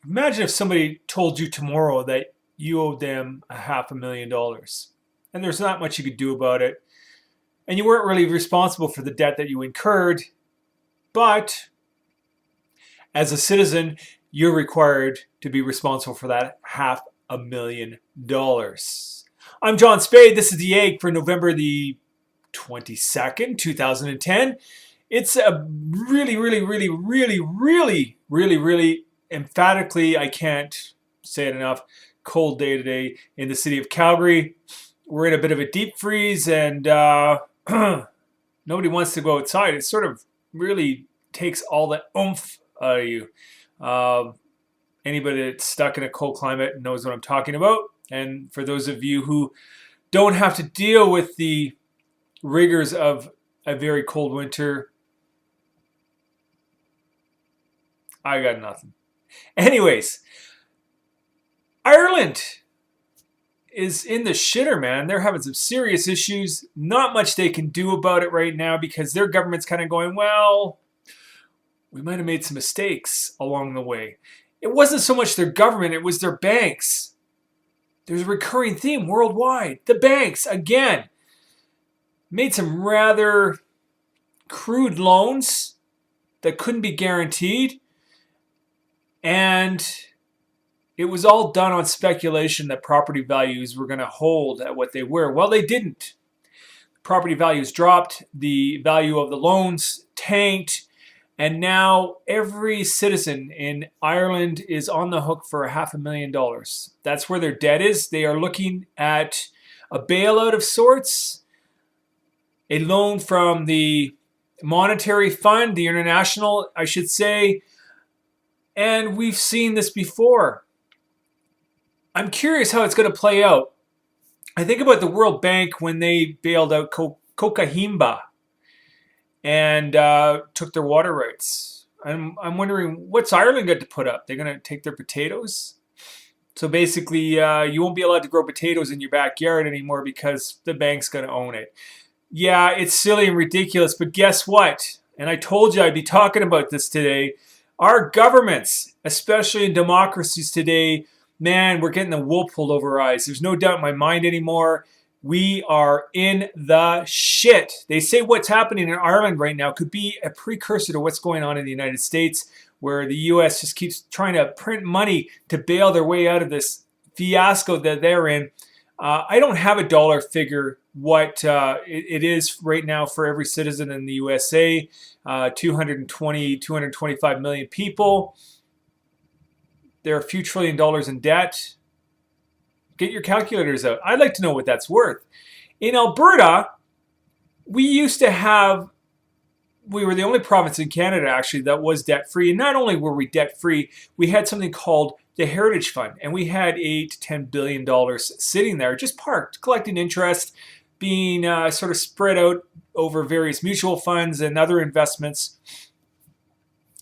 Imagine if somebody told you tomorrow that you owed them a $500,000 and there's not much you could do about it, and you weren't really responsible for the debt that you incurred, but as a citizen, you're required to be responsible for that $500,000. I'm John Spade. This is the egg for November the 22nd, 2010. It's a really emphatically, I can't say it enough, cold day today in the city of Calgary. We're in a bit of a deep freeze and nobody wants to go outside. It sort of really takes all the oomph out of you. Um, Anybody that's stuck in a cold climate knows what I'm talking about. And for those of you who don't have to deal with the rigors of a very cold winter, I got nothing. Anyways, Ireland is in the shitter, man. They're having some serious issues. Not much they can do about it right now because their government's kind of going, well, we might have made some mistakes along the way. It wasn't so much their government, it was their banks. There's a recurring theme worldwide. The banks, again, made some rather crude loans that couldn't be guaranteed. And it was all done on speculation that property values were going to hold at what they were. Well, they didn't. Property values dropped, the value of the loans tanked, and now every citizen in Ireland is on the hook for $500,000. That's where their debt is. They are looking at a bailout of sorts, a loan from the monetary fund, the international, I should say, and we've seen this before. I'm curious how it's going to play out. I think about the World Bank when they bailed out Coquimba and took their water rights. I'm wondering, what's Ireland got to put up? They're going to take their potatoes? So basically, you won't be allowed to grow potatoes in your backyard anymore because the bank's going to own it. Yeah, it's silly and ridiculous, but guess what? And I told you I'd be talking about this today. Our governments, especially in democracies today, man, we're getting the wool pulled over our eyes. There's no doubt in my mind anymore. We are in the shit. They say what's happening in Ireland right now could be a precursor to what's going on in the United States, where the U.S. just keeps trying to print money to bail their way out of this fiasco that they're in. I don't have a dollar figure what it is right now for every citizen in the USA. 220, 225 million people. There are a few $1 trillion in debt. Get your calculators out. I'd like to know what that's worth. In Alberta, we were the only province in Canada actually that was debt-free. And not only were we debt-free, we had something called the Heritage Fund. And we had $8 to $10 billion sitting there, just parked, collecting interest, being sort of spread out over various mutual funds and other investments.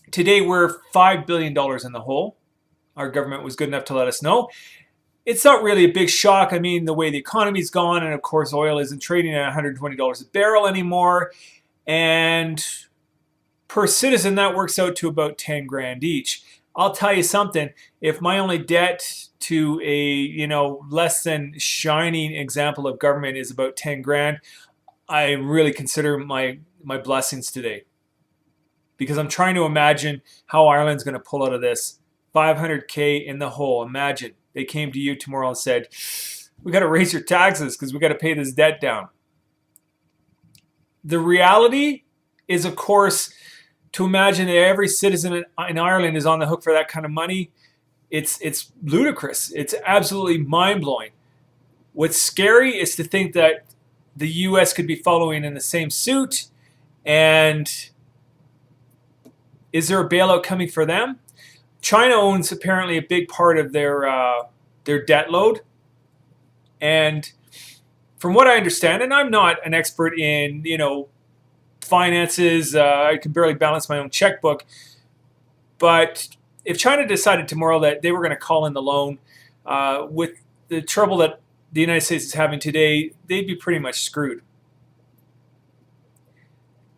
Today, we're $5 billion in the hole. Our government was good enough to let us know. It's not really a big shock. I mean, the way the economy's gone, and of course, oil isn't trading at $120 a barrel anymore. And per citizen, that works out to about 10 grand each. I'll tell you something. If my only debt to a less than shining example of government is about 10 grand, I really consider my blessings today, because I'm trying to imagine how Ireland's going to pull out of this. 500K in the hole. Imagine they came to you tomorrow and said, we got to raise your taxes because we got to pay this debt down. The reality is, of course, to imagine that every citizen in Ireland is on the hook for that kind of money, it's ludicrous. It's absolutely mind-blowing. What's scary is to think that the U.S. could be following in the same suit, and is there a bailout coming for them? China owns apparently a big part of their debt load, and from what I understand, and I'm not an expert in finances, I can barely balance my own checkbook, but if China decided tomorrow that they were going to call in the loan with the trouble that the United States is having today, they'd be pretty much screwed.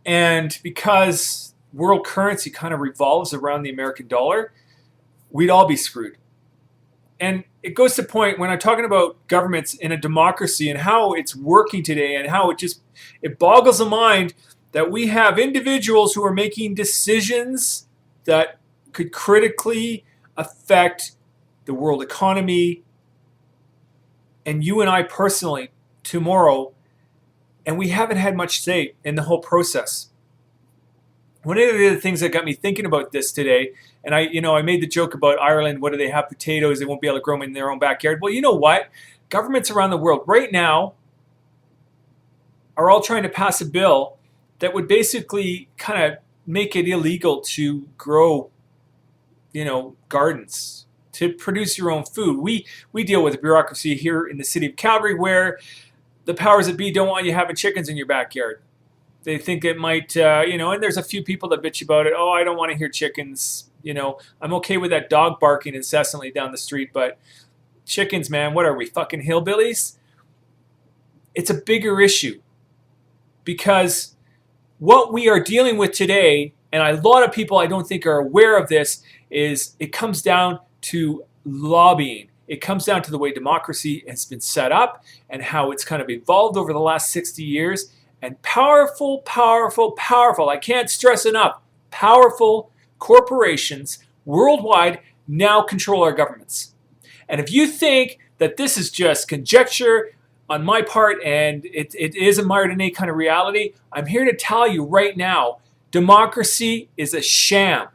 And because world currency kind of revolves around the American dollar, we'd all be screwed. And it goes to the point when I'm talking about governments in a democracy and how it's working today and how it boggles the mind that we have individuals who are making decisions that could critically affect the world economy and you and I personally tomorrow, and we haven't had much say in the whole process. One of the things that got me thinking about this today, and I made the joke about Ireland. What do they have? Potatoes. They won't be able to grow them in their own backyard. Well, you know what? Governments around the world right now are all trying to pass a bill that would basically kind of make it illegal to grow, gardens, to produce your own food. We deal with a bureaucracy here in the city of Calgary where the powers that be don't want you having chickens in your backyard. They think it might, and there's a few people that bitch about it. Oh, I don't want to hear chickens. I'm okay with that dog barking incessantly down the street, but chickens, man, what are we, fucking hillbillies? It's a bigger issue because what we are dealing with today, and a lot of people I don't think are aware of this, is it comes down to lobbying. It comes down to the way democracy has been set up and how it's kind of evolved over the last 60 years. And powerful, I can't stress enough, powerful corporations worldwide now control our governments. And if you think that this is just conjecture on my part and it is a mired in a kind of reality, I'm here to tell you right now, democracy is a sham.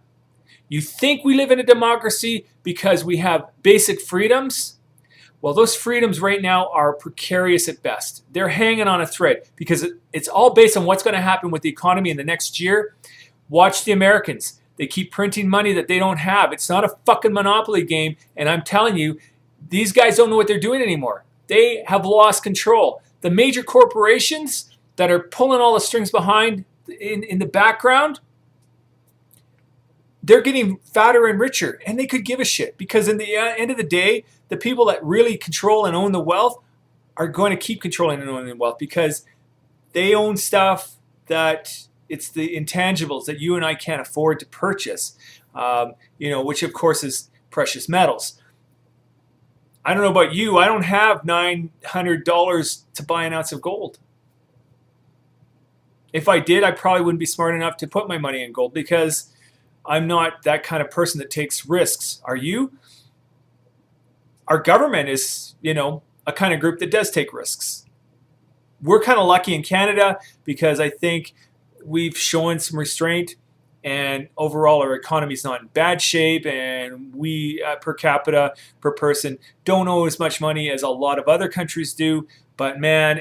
You think we live in a democracy because we have basic freedoms? Well, those freedoms right now are precarious at best. They're hanging on a thread because it's all based on what's going to happen with the economy in the next year. Watch the Americans. They keep printing money that they don't have. It's not a fucking monopoly game. And I'm telling you, these guys don't know what they're doing anymore. They have lost control. The major corporations that are pulling all the strings behind in the background, they're getting fatter and richer, and they could give a shit because in the end of the day, the people that really control and own the wealth are going to keep controlling and owning the wealth because they own stuff that it's the intangibles that you and I can't afford to purchase, which of course is precious metals. I don't know about you. I don't have $900 to buy an ounce of gold. If I did, I probably wouldn't be smart enough to put my money in gold because I'm not that kind of person that takes risks. Are you? Our government is, a kind of group that does take risks. We're kind of lucky in Canada because I think we've shown some restraint and overall our economy is not in bad shape and we per capita, per person, don't owe as much money as a lot of other countries do. But man,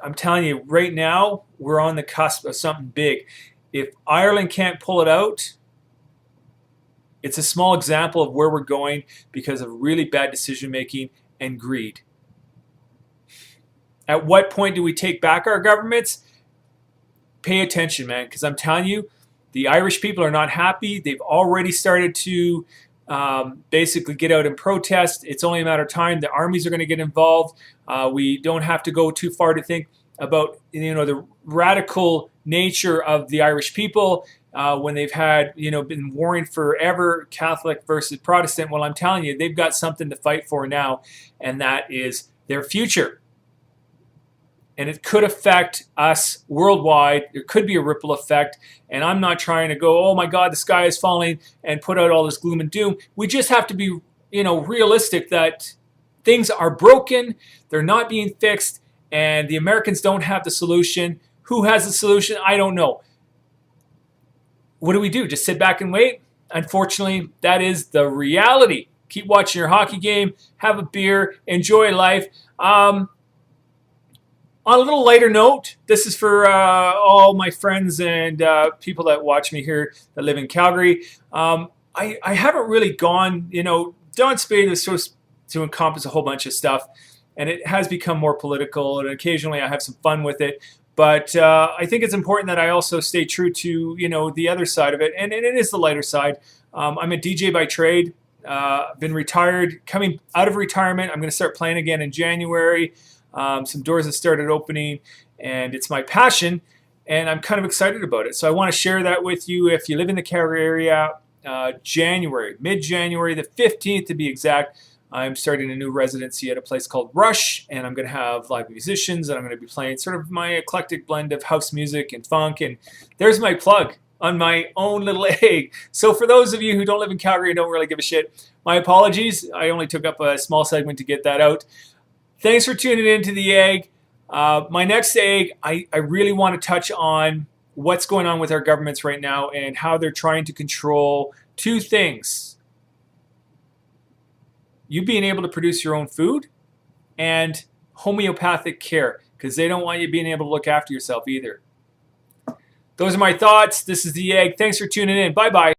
I'm telling you right now, we're on the cusp of something big. If Ireland can't pull it out, it's a small example of where we're going because of really bad decision making and greed. At what point do we take back our governments? Pay attention, man, because I'm telling you, the Irish people are not happy. They've already started to basically get out and protest. It's only a matter of time. The armies are going to get involved. We don't have to go too far to think about the radical nature of the Irish people. When they've had, been warring forever, Catholic versus Protestant. Well, I'm telling you, they've got something to fight for now, and that is their future. And it could affect us worldwide. There could be a ripple effect, and I'm not trying to go, oh my God, the sky is falling, and put out all this gloom and doom. We just have to be, realistic that things are broken, they're not being fixed, and the Americans don't have the solution. Who has the solution? I don't know. What do we do? Just sit back and wait? Unfortunately, that is the reality. Keep watching your hockey game, have a beer, enjoy life. On a little lighter note, this is for all my friends and people that watch me here that live in Calgary. I haven't really gone, Don Spade is supposed to encompass a whole bunch of stuff, and it has become more political, and occasionally I have some fun with it. But I think it's important that I also stay true to, the other side of it. And it is the lighter side. I'm a DJ by trade. Been retired. Coming out of retirement, I'm going to start playing again in January. Some doors have started opening, and it's my passion, and I'm kind of excited about it. So I want to share that with you. If you live in the Calgary area, January, mid-January, the 15th to be exact. I'm starting a new residency at a place called Rush, and I'm going to have live musicians, and I'm going to be playing sort of my eclectic blend of house music and funk. And there's my plug on my own little egg. So for those of you who don't live in Calgary and don't really give a shit, my apologies. I only took up a small segment to get that out. Thanks for tuning in to the egg. My next egg, I really want to touch on what's going on with our governments right now and how they're trying to control two things. You being able to produce your own food and homeopathic care, because they don't want you being able to look after yourself either. Those are my thoughts. This is the egg. Thanks for tuning in. Bye-bye.